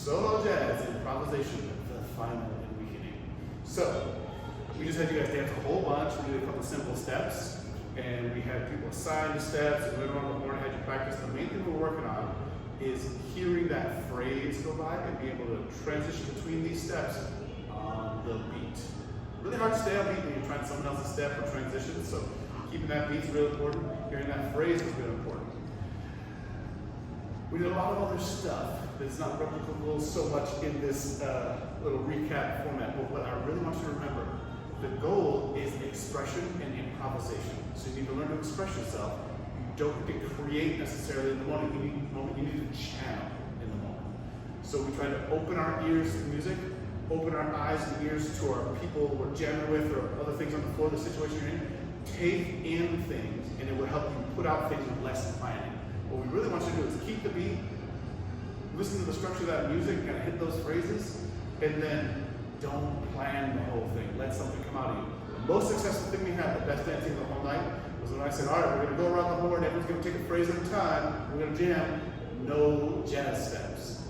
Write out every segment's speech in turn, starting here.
solo jazz, improvisation, the final awakening. So, we just had you guys dance a whole bunch. We did a couple simple steps, and we had people assign the steps, and we went around the horn and had you practice. The main thing we're working on is hearing that phrase go by and being able to transition between these steps on the beat. Really hard to stay on beat when you're trying someone else's step or transition, so keeping that beat's really important. Hearing that phrase is really important. We did a lot of other stuff that's not replicable so much in this little recap format, but what I really want you to remember, the goal is expression and improvisation. So you need to learn to express yourself. You don't get to create necessarily in the moment. You need to channel in the moment. So we try to open our ears to music, open our eyes and ears to our people we're jamming with or other things on the floor, the situation you're in. Take in things, and it will help you put out things with less planning. What we really want you to do is keep the beat, listen to the structure of that music, kind of hit those phrases, and then don't plan the whole thing. Let something come out of you. The most successful thing we had, the best dancing of the whole night, was when I said, all right, we're going to go around the horn, everyone's going to take a phrase at a time, we're going to jam, no jazz steps.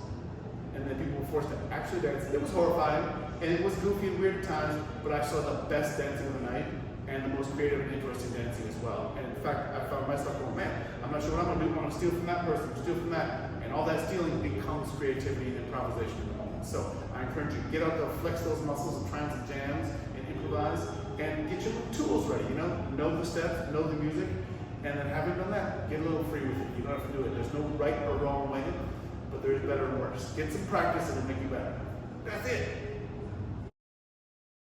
And then people were forced to actually dance. It was horrifying, and it was goofy and weird at times, but I saw the best dancing of the night, and the most creative and interesting dancing as well. And in fact, I found myself going, man, I'm not sure what I'm going to do. I'm going to steal from that person, steal from that. And all that stealing becomes creativity and improvisation in the moment. So I encourage you to get out there, flex those muscles and try some jams and improvise and get your tools ready, know the steps, know the music, and then having done that, get a little free with it. You don't have to do it. There's no right or wrong way, but there's better and worse. Get some practice and it'll make you better. That's it.